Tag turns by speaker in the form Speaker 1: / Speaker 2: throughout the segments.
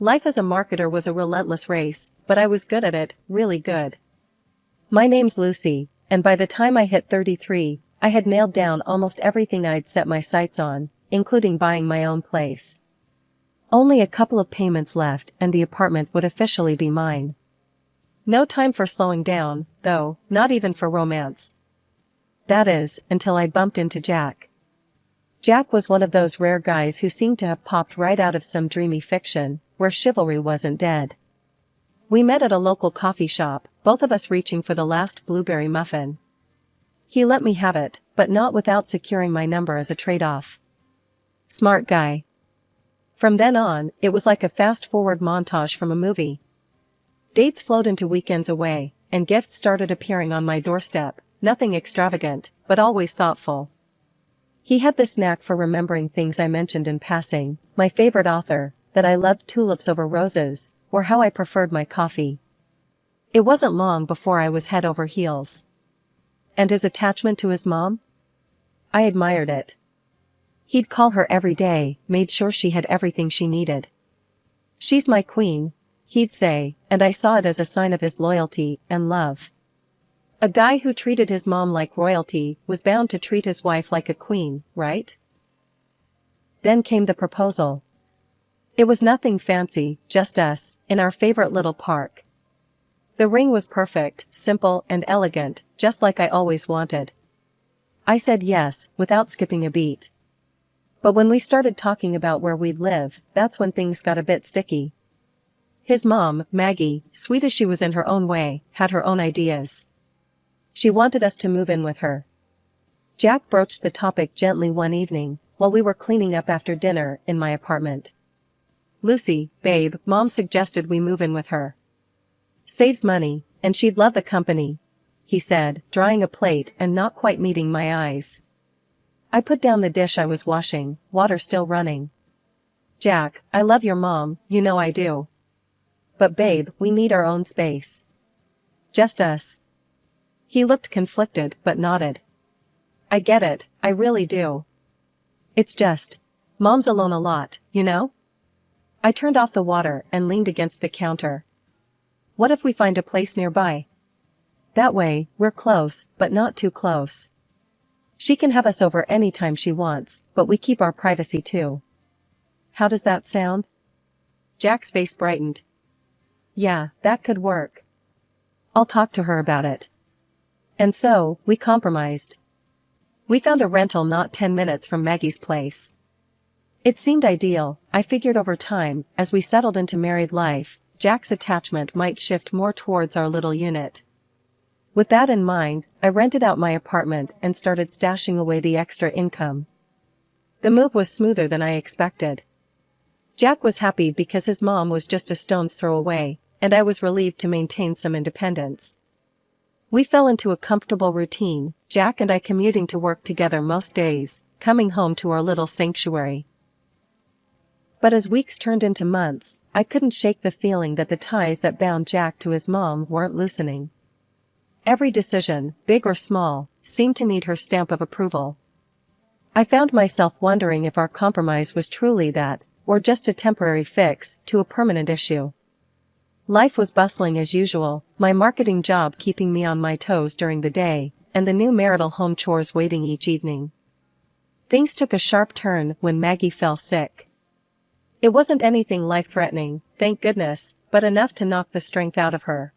Speaker 1: Life as a marketer was a relentless race, but I was good at it, really good. My name's Lucy, and by the time I hit 33, I had nailed down almost everything I'd set my sights on, including buying my own place. Only a couple of payments left and the apartment would officially be mine. No time for slowing down, though, not even for romance. That is, until I bumped into Jack. Jack was one of those rare guys who seemed to have popped right out of some dreamy fiction, where chivalry wasn't dead. We met at a local coffee shop, both of us reaching for the last blueberry muffin. He let me have it, but not without securing my number as a trade-off. Smart guy. From then on, it was like a fast-forward montage from a movie. Dates flowed into weekends away, and gifts started appearing on my doorstep, nothing extravagant, but always thoughtful. He had this knack for remembering things I mentioned in passing, my favorite author, that I loved tulips over roses, or how I preferred my coffee. It wasn't long before I was head over heels. And his attachment to his mom? I admired it. He'd call her every day, made sure she had everything she needed. "She's my queen," he'd say, and I saw it as a sign of his loyalty and love. A guy who treated his mom like royalty was bound to treat his wife like a queen, right? Then came the proposal. It was nothing fancy, just us, in our favorite little park. The ring was perfect, simple and elegant, just like I always wanted. I said yes, without skipping a beat. But when we started talking about where we'd live, that's when things got a bit sticky. His mom, Maggie, sweet as she was in her own way, had her own ideas. She wanted us to move in with her. Jack broached the topic gently one evening, while we were cleaning up after dinner in my apartment. "Lucy, babe, Mom suggested we move in with her. Saves money, and she'd love the company," he said, drying a plate and not quite meeting my eyes. I put down the dish I was washing, water still running. "Jack, I love your mom, you know I do. But babe, we need our own space. Just us." He looked conflicted but nodded. "I get it, I really do. It's just, Mom's alone a lot, you know?" I turned off the water and leaned against the counter. "What if we find a place nearby? That way, we're close, but not too close. She can have us over any time she wants, but we keep our privacy too. How does that sound?" Jack's face brightened. "Yeah, that could work. I'll talk to her about it." And so, we compromised. We found a rental not 10 minutes from Maggie's place. It seemed ideal. I figured over time, as we settled into married life, Jack's attachment might shift more towards our little unit. With that in mind, I rented out my apartment and started stashing away the extra income. The move was smoother than I expected. Jack was happy because his mom was just a stone's throw away, and I was relieved to maintain some independence. We fell into a comfortable routine, Jack and I commuting to work together most days, coming home to our little sanctuary. But as weeks turned into months, I couldn't shake the feeling that the ties that bound Jack to his mom weren't loosening. Every decision, big or small, seemed to need her stamp of approval. I found myself wondering if our compromise was truly that, or just a temporary fix to a permanent issue. Life was bustling as usual, my marketing job keeping me on my toes during the day, and the new marital home chores waiting each evening. Things took a sharp turn when Maggie fell sick. It wasn't anything life-threatening, thank goodness, but enough to knock the strength out of her.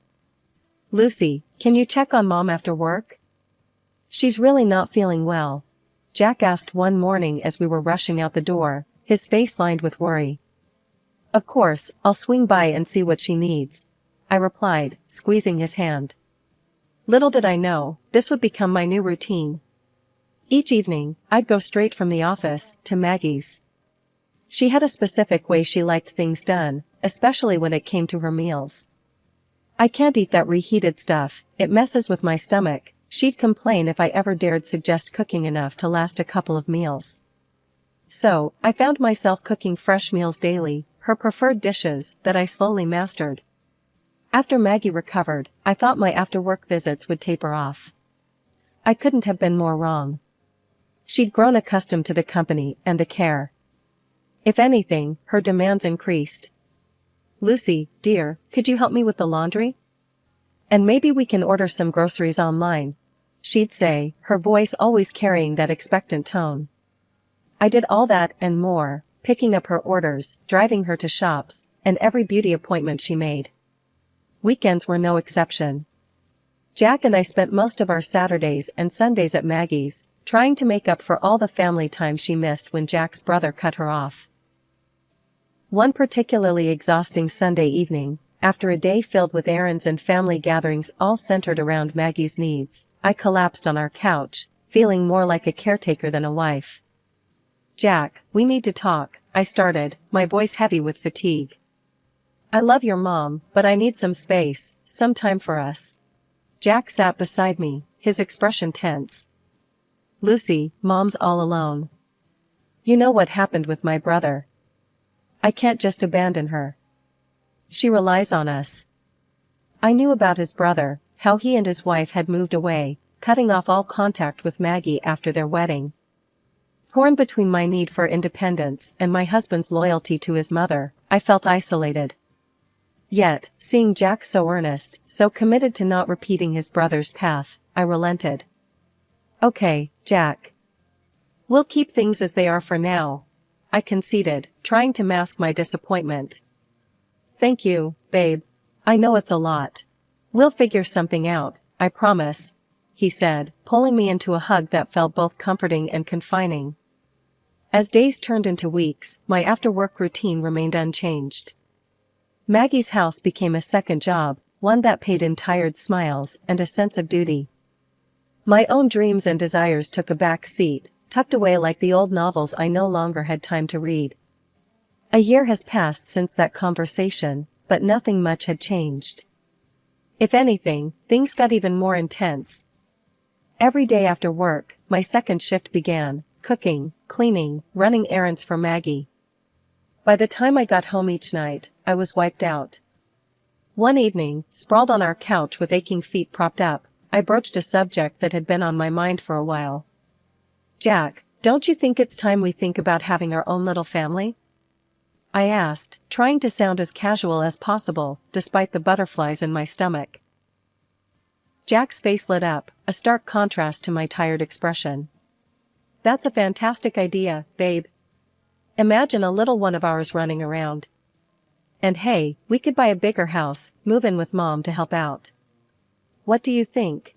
Speaker 1: "Lucy, can you check on Mom after work? She's really not feeling well," Jack asked one morning as we were rushing out the door, his face lined with worry. "Of course, I'll swing by and see what she needs," I replied, squeezing his hand. Little did I know, this would become my new routine. Each evening, I'd go straight from the office to Maggie's. She had a specific way she liked things done, especially when it came to her meals. "I can't eat that reheated stuff, it messes with my stomach," she'd complain if I ever dared suggest cooking enough to last a couple of meals. So, I found myself cooking fresh meals daily, her preferred dishes that I slowly mastered. After Maggie recovered, I thought my after-work visits would taper off. I couldn't have been more wrong. She'd grown accustomed to the company and the care. If anything, her demands increased. "Lucy, dear, could you help me with the laundry? And maybe we can order some groceries online," she'd say, her voice always carrying that expectant tone. I did all that and more, picking up her orders, driving her to shops, and every beauty appointment she made. Weekends were no exception. Jack and I spent most of our Saturdays and Sundays at Maggie's, trying to make up for all the family time she missed when Jack's brother cut her off. One particularly exhausting Sunday evening, after a day filled with errands and family gatherings all centered around Maggie's needs, I collapsed on our couch, feeling more like a caretaker than a wife. "Jack, we need to talk," I started, my voice heavy with fatigue. "I love your mom, but I need some space, some time for us." Jack sat beside me, his expression tense. "Lucy, Mom's all alone. You know what happened with my brother. I can't just abandon her. She relies on us." I knew about his brother, how he and his wife had moved away, cutting off all contact with Maggie after their wedding. Torn between my need for independence and my husband's loyalty to his mother, I felt isolated. Yet, seeing Jack so earnest, so committed to not repeating his brother's path, I relented. "Okay, Jack. We'll keep things as they are for now," I conceded, trying to mask my disappointment. "Thank you, babe. I know it's a lot. We'll figure something out, I promise," he said, pulling me into a hug that felt both comforting and confining. As days turned into weeks, my after-work routine remained unchanged. Maggie's house became a second job, one that paid in tired smiles and a sense of duty. My own dreams and desires took a back seat, tucked away like the old novels I no longer had time to read. A year has passed since that conversation, but nothing much had changed. If anything, things got even more intense. Every day after work, my second shift began, cooking, cleaning, running errands for Maggie. By the time I got home each night, I was wiped out. One evening, sprawled on our couch with aching feet propped up, I broached a subject that had been on my mind for a while. "Jack, don't you think it's time we think about having our own little family?" I asked, trying to sound as casual as possible, despite the butterflies in my stomach. Jack's face lit up, a stark contrast to my tired expression. "That's a fantastic idea, babe. Imagine a little one of ours running around. And hey, we could buy a bigger house, move in with Mom to help out. What do you think?"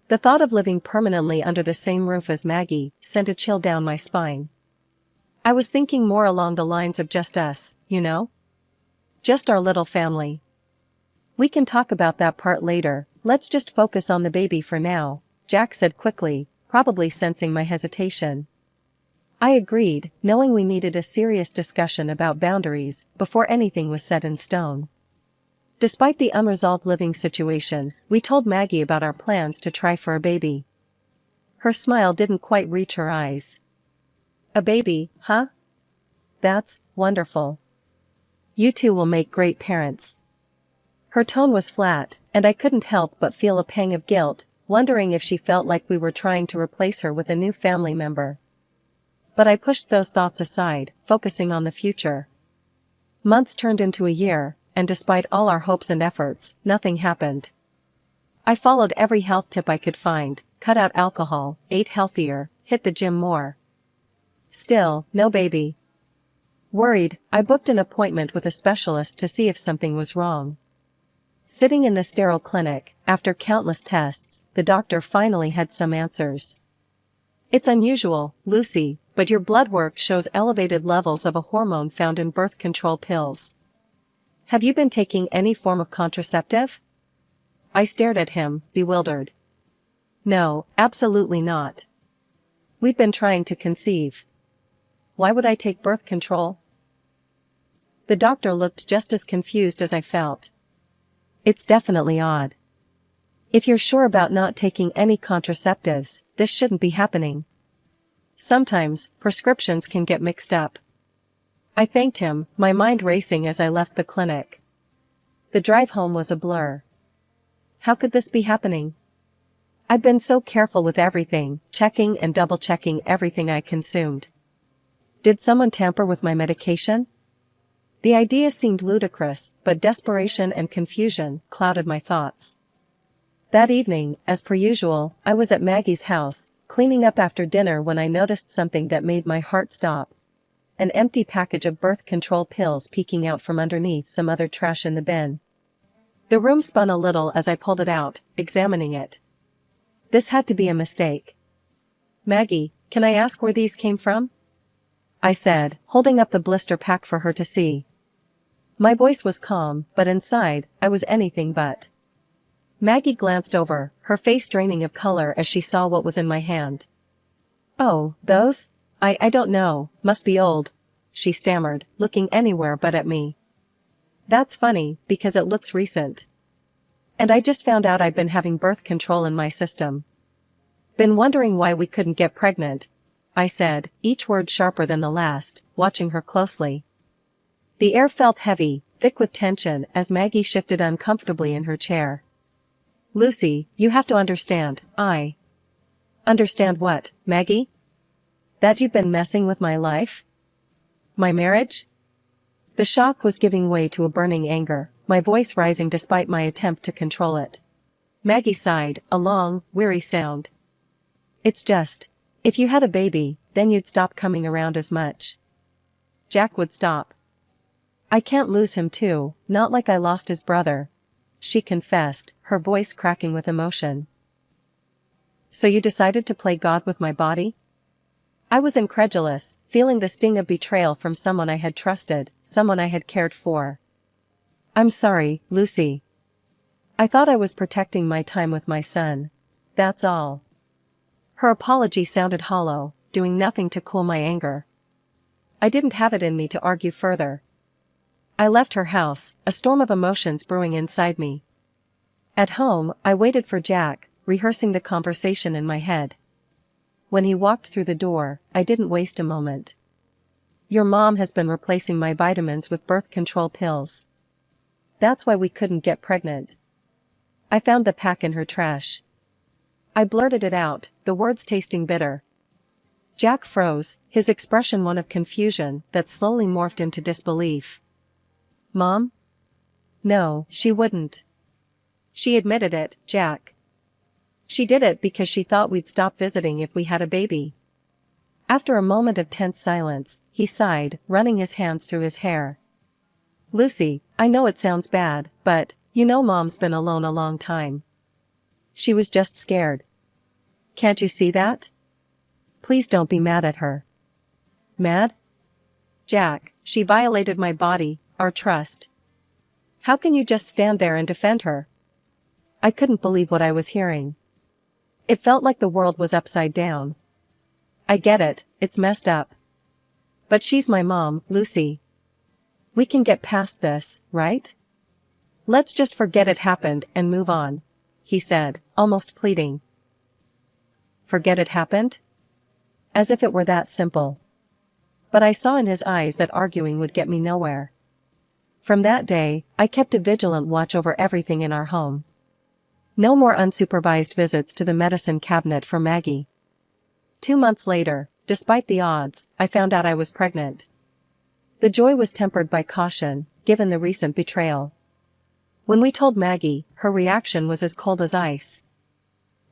Speaker 1: The thought of living permanently under the same roof as Maggie sent a chill down my spine. I was thinking more along the lines of just us, you know? Just our little family. "We can talk about that part later, let's just focus on the baby for now," Jack said quickly, probably sensing my hesitation. I agreed, knowing we needed a serious discussion about boundaries before anything was set in stone. Despite the unresolved living situation, we told Maggie about our plans to try for a baby. Her smile didn't quite reach her eyes. "A baby, huh? That's wonderful. You two will make great parents." Her tone was flat, and I couldn't help but feel a pang of guilt, wondering if she felt like we were trying to replace her with a new family member. But I pushed those thoughts aside, focusing on the future. Months turned into a year, and despite all our hopes and efforts, nothing happened. I followed every health tip I could find, cut out alcohol, ate healthier, hit the gym more. Still, no baby. Worried, I booked an appointment with a specialist to see if something was wrong. Sitting in the sterile clinic, after countless tests, the doctor finally had some answers. "It's unusual, Lucy, but your blood work shows elevated levels of a hormone found in birth control pills. Have you been taking any form of contraceptive?" I stared at him, bewildered. "No, absolutely not. We've been trying to conceive. Why would I take birth control?" The doctor looked just as confused as I felt. "It's definitely odd. If you're sure about not taking any contraceptives, this shouldn't be happening. Sometimes, prescriptions can get mixed up." I thanked him, my mind racing as I left the clinic. The drive home was a blur. How could this be happening? I'd been so careful with everything, checking and double-checking everything I consumed. Did someone tamper with my medication? The idea seemed ludicrous, but desperation and confusion clouded my thoughts. That evening, as per usual, I was at Maggie's house, cleaning up after dinner when I noticed something that made my heart stop. An empty package of birth control pills peeking out from underneath some other trash in the bin. The room spun a little as I pulled it out, examining it. This had to be a mistake. "Maggie, can I ask where these came from?" I said, holding up the blister pack for her to see. My voice was calm, but inside, I was anything but. Maggie glanced over, her face draining of color as she saw what was in my hand. "Oh, those? I don't know, must be old," she stammered, looking anywhere but at me. "That's funny, because it looks recent. And I just found out I've been having birth control in my system. Been wondering why we couldn't get pregnant," I said, each word sharper than the last, watching her closely. The air felt heavy, thick with tension as Maggie shifted uncomfortably in her chair. "Lucy, you have to understand, I..." "Understand what, Maggie? That you've been messing with my life? My marriage?" The shock was giving way to a burning anger, my voice rising despite my attempt to control it. Maggie sighed, a long, weary sound. "It's just, if you had a baby, then you'd stop coming around as much. Jack would stop. I can't lose him too, not like I lost his brother," she confessed, her voice cracking with emotion. "So you decided to play God with my body?" I was incredulous, feeling the sting of betrayal from someone I had trusted, someone I had cared for. "I'm sorry, Lucy. I thought I was protecting my time with my son. That's all." Her apology sounded hollow, doing nothing to cool my anger. I didn't have it in me to argue further. I left her house, a storm of emotions brewing inside me. At home, I waited for Jack, rehearsing the conversation in my head. When he walked through the door, I didn't waste a moment. "Your mom has been replacing my vitamins with birth control pills. That's why we couldn't get pregnant. I found the pack in her trash." I blurted it out, the words tasting bitter. Jack froze, his expression one of confusion that slowly morphed into disbelief. "Mom? No, she wouldn't. She admitted it, Jack. She did it because she thought we'd stop visiting if we had a baby." After a moment of tense silence, he sighed, running his hands through his hair. "Lucy, I know it sounds bad, but, you know Mom's been alone a long time. She was just scared. Can't you see that? Please don't be mad at her." "Mad? Jack, she violated my body, our trust. How can you just stand there and defend her?" I couldn't believe what I was hearing. It felt like the world was upside down. "I get it, it's messed up. But she's my mom, Lucy. We can get past this, right? Let's just forget it happened and move on," he said, almost pleading. Forget it happened? As if it were that simple. But I saw in his eyes that arguing would get me nowhere. From that day, I kept a vigilant watch over everything in our home. No more unsupervised visits to the medicine cabinet for Maggie. 2 months later, despite the odds, I found out I was pregnant. The joy was tempered by caution, given the recent betrayal. When we told Maggie, her reaction was as cold as ice.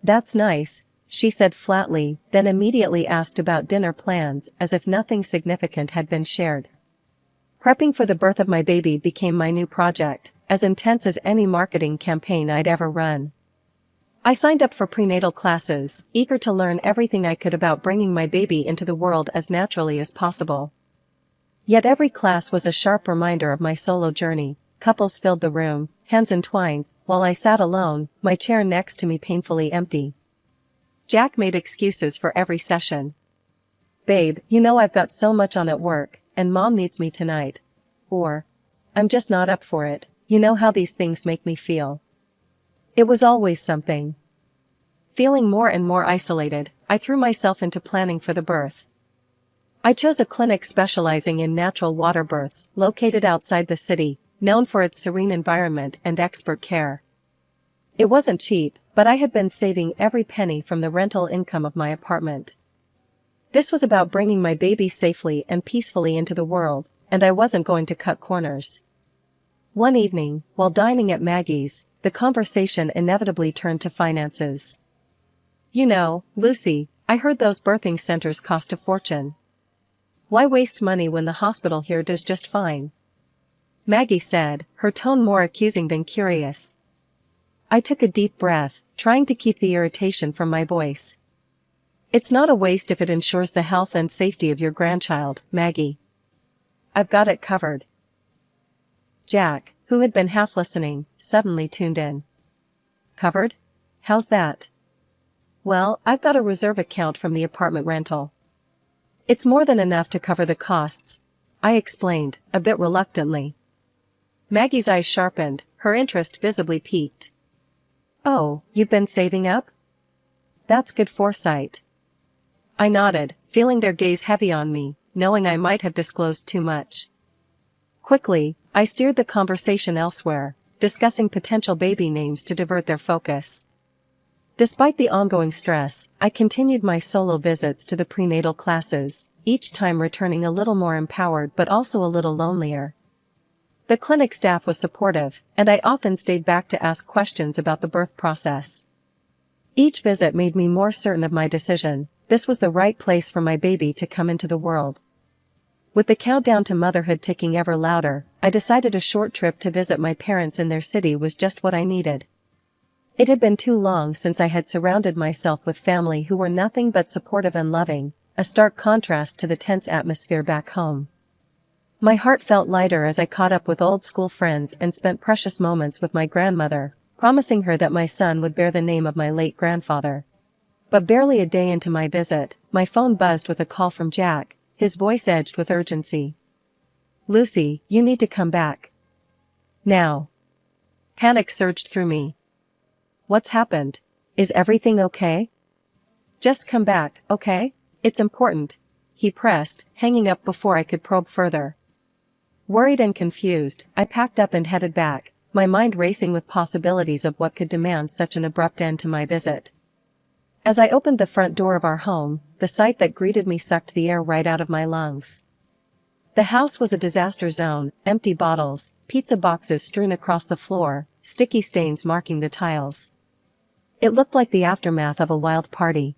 Speaker 1: "That's nice," she said flatly, then immediately asked about dinner plans as if nothing significant had been shared. Prepping for the birth of my baby became my new project, as intense as any marketing campaign I'd ever run. I signed up for prenatal classes, eager to learn everything I could about bringing my baby into the world as naturally as possible. Yet every class was a sharp reminder of my solo journey. Couples filled the room, hands entwined, while I sat alone, my chair next to me painfully empty. Jack made excuses for every session. "Babe, you know I've got so much on at work, and Mom needs me tonight." Or, "I'm just not up for it, you know how these things make me feel." It was always something. Feeling more and more isolated, I threw myself into planning for the birth. I chose a clinic specializing in natural water births, located outside the city, known for its serene environment and expert care. It wasn't cheap, but I had been saving every penny from the rental income of my apartment. This was about bringing my baby safely and peacefully into the world, and I wasn't going to cut corners. One evening, while dining at Maggie's, the conversation inevitably turned to finances. "You know, Lucy, I heard those birthing centers cost a fortune. Why waste money when the hospital here does just fine?" Maggie said, her tone more accusing than curious. I took a deep breath, trying to keep the irritation from my voice. "It's not a waste if it ensures the health and safety of your grandchild, Maggie. I've got it covered." Jack, who had been half listening, suddenly tuned in. "Covered? How's that?" "Well, I've got a reserve account from the apartment rental. It's more than enough to cover the costs," I explained, a bit reluctantly. Maggie's eyes sharpened, her interest visibly piqued. "Oh, you've been saving up? That's good foresight." I nodded, feeling their gaze heavy on me, knowing I might have disclosed too much. Quickly, I steered the conversation elsewhere, discussing potential baby names to divert their focus. Despite the ongoing stress, I continued my solo visits to the prenatal classes, each time returning a little more empowered but also a little lonelier. The clinic staff was supportive, and I often stayed back to ask questions about the birth process. Each visit made me more certain of my decision: this was the right place for my baby to come into the world. With the countdown to motherhood ticking ever louder, I decided a short trip to visit my parents in their city was just what I needed. It had been too long since I had surrounded myself with family who were nothing but supportive and loving, a stark contrast to the tense atmosphere back home. My heart felt lighter as I caught up with old school friends and spent precious moments with my grandmother, promising her that my son would bear the name of my late grandfather. But barely a day into my visit, my phone buzzed with a call from Jack, his voice edged with urgency. "Lucy, you need to come back. Now." Panic surged through me. "What's happened? Is everything okay?" "Just come back, okay? It's important," he pressed, hanging up before I could probe further. Worried and confused, I packed up and headed back, my mind racing with possibilities of what could demand such an abrupt end to my visit. As I opened the front door of our home, the sight that greeted me sucked the air right out of my lungs. The house was a disaster zone: empty bottles, pizza boxes strewn across the floor, sticky stains marking the tiles. It looked like the aftermath of a wild party.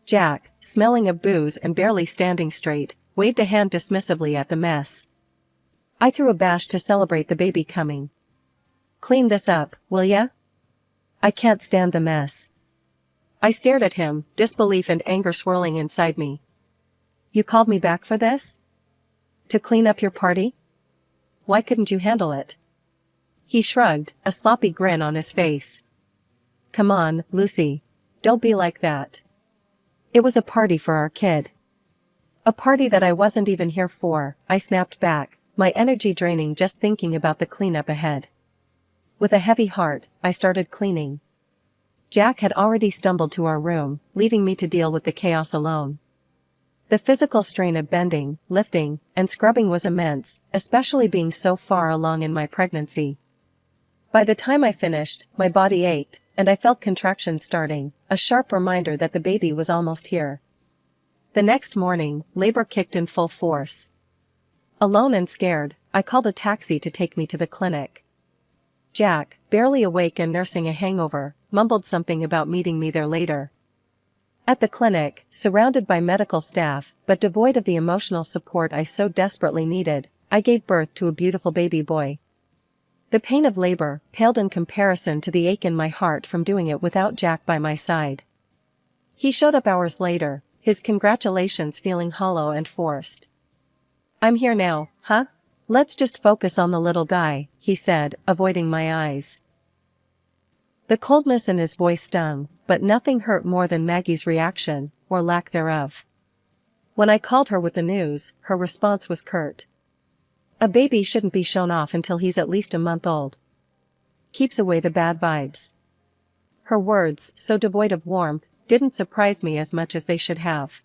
Speaker 1: Jack, smelling of booze and barely standing straight, waved a hand dismissively at the mess. I threw a bash to celebrate the baby coming. "Clean this up, will ya? I can't stand the mess." I stared at him, disbelief and anger swirling inside me. "You called me back for this? To clean up your party? Why couldn't you handle it?" He shrugged, a sloppy grin on his face. "Come on, Lucy. Don't be like that. It was a party for our kid." "A party that I wasn't even here for," I snapped back, my energy draining just thinking about the cleanup ahead. With a heavy heart, I started cleaning. Jack had already stumbled to our room, leaving me to deal with the chaos alone. The physical strain of bending, lifting, and scrubbing was immense, especially being so far along in my pregnancy. By the time I finished, my body ached, and I felt contractions starting, a sharp reminder that the baby was almost here. The next morning, labor kicked in full force. Alone and scared, I called a taxi to take me to the clinic. Jack, barely awake and nursing a hangover, mumbled something about meeting me there later. At the clinic, surrounded by medical staff, but devoid of the emotional support I so desperately needed, I gave birth to a beautiful baby boy. The pain of labor paled in comparison to the ache in my heart from doing it without Jack by my side. He showed up hours later, his congratulations feeling hollow and forced. "I'm here now, huh? Let's just focus on the little guy," he said, avoiding my eyes. The coldness in his voice stung, but nothing hurt more than Maggie's reaction, or lack thereof. When I called her with the news, her response was curt. "A baby shouldn't be shown off until he's at least a month old. Keeps away the bad vibes." Her words, so devoid of warmth, didn't surprise me as much as they should have.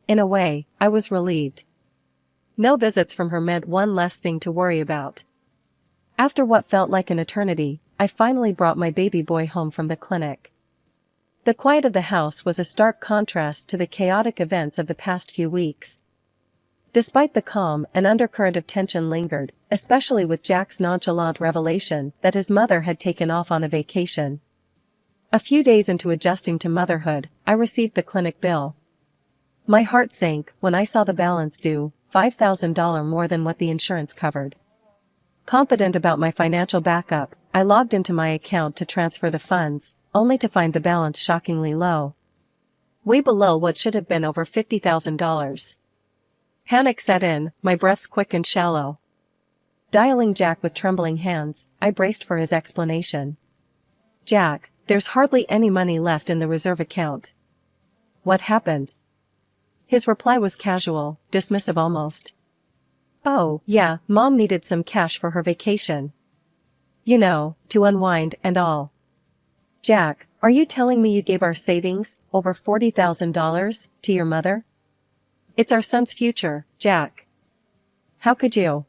Speaker 1: In a way, I was relieved. No visits from her meant one less thing to worry about. After what felt like an eternity, I finally brought my baby boy home from the clinic. The quiet of the house was a stark contrast to the chaotic events of the past few weeks. Despite the calm, an undercurrent of tension lingered, especially with Jack's nonchalant revelation that his mother had taken off on a vacation. A few days into adjusting to motherhood, I received the clinic bill. My heart sank when I saw the balance due, $5,000 more than what the insurance covered. Confident about my financial backup, I logged into my account to transfer the funds, only to find the balance shockingly low. Way below what should have been over $50,000. Panic set in, my breaths quick and shallow. Dialing Jack with trembling hands, I braced for his explanation. "Jack, there's hardly any money left in the reserve account." "What happened?" His reply was casual, dismissive almost. "Oh, yeah, Mom needed some cash for her vacation. You know, to unwind and all." "Jack, are you telling me you gave our savings, over $40,000, to your mother?" "It's our son's future, Jack." "How could you?"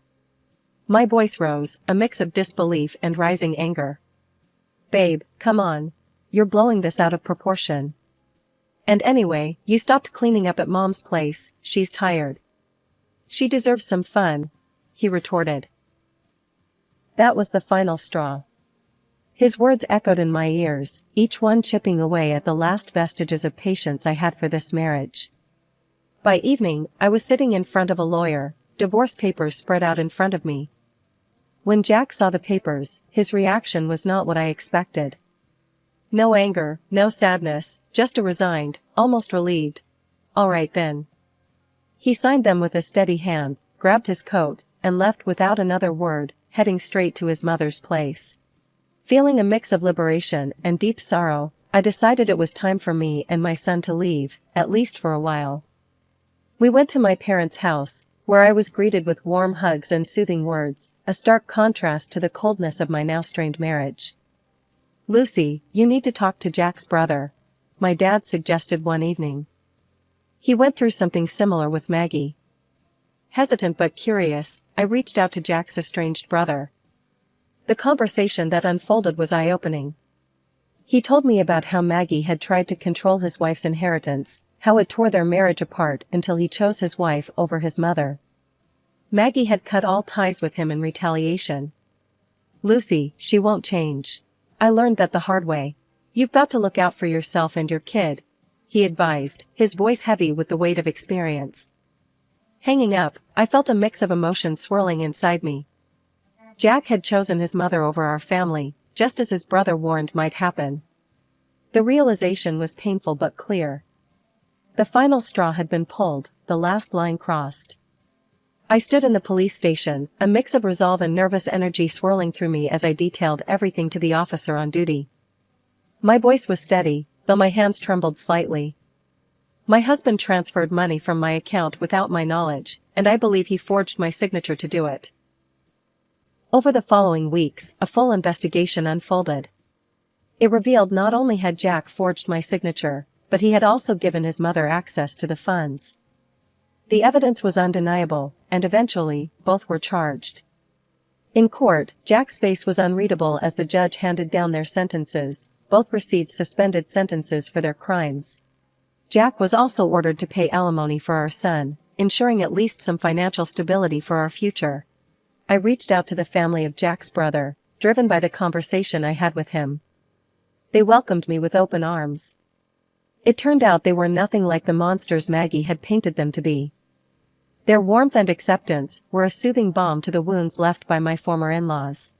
Speaker 1: My voice rose, a mix of disbelief and rising anger. "Babe, come on. You're blowing this out of proportion. And anyway, you stopped cleaning up at Mom's place, she's tired." "She deserves some fun," he retorted. That was the final straw. His words echoed in my ears, each one chipping away at the last vestiges of patience I had for this marriage. By evening, I was sitting in front of a lawyer, divorce papers spread out in front of me. When Jack saw the papers, his reaction was not what I expected. No anger, no sadness, just a resigned, almost relieved, "All right then." He signed them with a steady hand, grabbed his coat, and left without another word, heading straight to his mother's place. Feeling a mix of liberation and deep sorrow, I decided it was time for me and my son to leave, at least for a while. We went to my parents' house, where I was greeted with warm hugs and soothing words, a stark contrast to the coldness of my now strained marriage. "Lucy, you need to talk to Jack's brother," my dad suggested one evening. He went through something similar with Maggie. Hesitant but curious, I reached out to Jack's estranged brother. The conversation that unfolded was eye-opening. He told me about how Maggie had tried to control his wife's inheritance, how it tore their marriage apart until he chose his wife over his mother. Maggie had cut all ties with him in retaliation. "Lucy, she won't change. I learned that the hard way. You've got to look out for yourself and your kid," he advised, his voice heavy with the weight of experience. Hanging up, I felt a mix of emotions swirling inside me. Jack had chosen his mother over our family, just as his brother warned might happen. The realization was painful but clear. The final straw had been pulled, the last line crossed. I stood in the police station, a mix of resolve and nervous energy swirling through me as I detailed everything to the officer on duty. My voice was steady, though my hands trembled slightly. "My husband transferred money from my account without my knowledge, and I believe he forged my signature to do it." Over the following weeks, a full investigation unfolded. It revealed not only had Jack forged my signature, but he had also given his mother access to the funds. The evidence was undeniable, and eventually, both were charged. In court, Jack's face was unreadable as the judge handed down their sentences. Both received suspended sentences for their crimes. Jack was also ordered to pay alimony for our son, ensuring at least some financial stability for our future. I reached out to the family of Jack's brother, driven by the conversation I had with him. They welcomed me with open arms. It turned out they were nothing like the monsters Maggie had painted them to be. Their warmth and acceptance were a soothing balm to the wounds left by my former in-laws.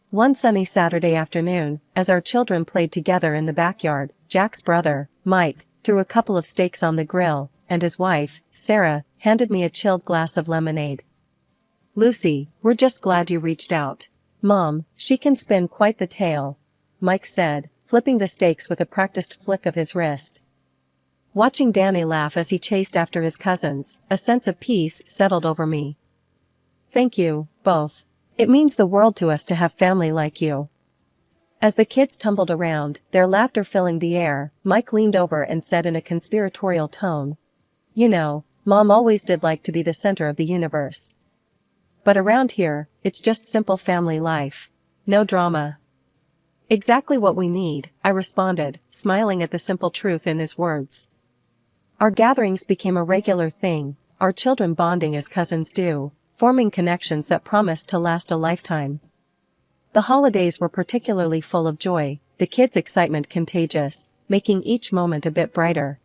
Speaker 1: One sunny Saturday afternoon, as our children played together in the backyard, Jack's brother, Mike, threw a couple of steaks on the grill, and his wife, Sarah, handed me a chilled glass of lemonade. "Lucy, we're just glad you reached out. Mom, she can spin quite the tale," Mike said, flipping the steaks with a practiced flick of his wrist. Watching Danny laugh as he chased after his cousins, a sense of peace settled over me. "Thank you, both. It means the world to us to have family like you." As the kids tumbled around, their laughter filling the air, Mike leaned over and said in a conspiratorial tone, "You know, Mom always did like to be the center of the universe. But around here, it's just simple family life. No drama." "Exactly what we need," I responded, smiling at the simple truth in his words. Our gatherings became a regular thing, our children bonding as cousins do, forming connections that promise to last a lifetime. The holidays were particularly full of joy, the kids' excitement contagious, making each moment a bit brighter.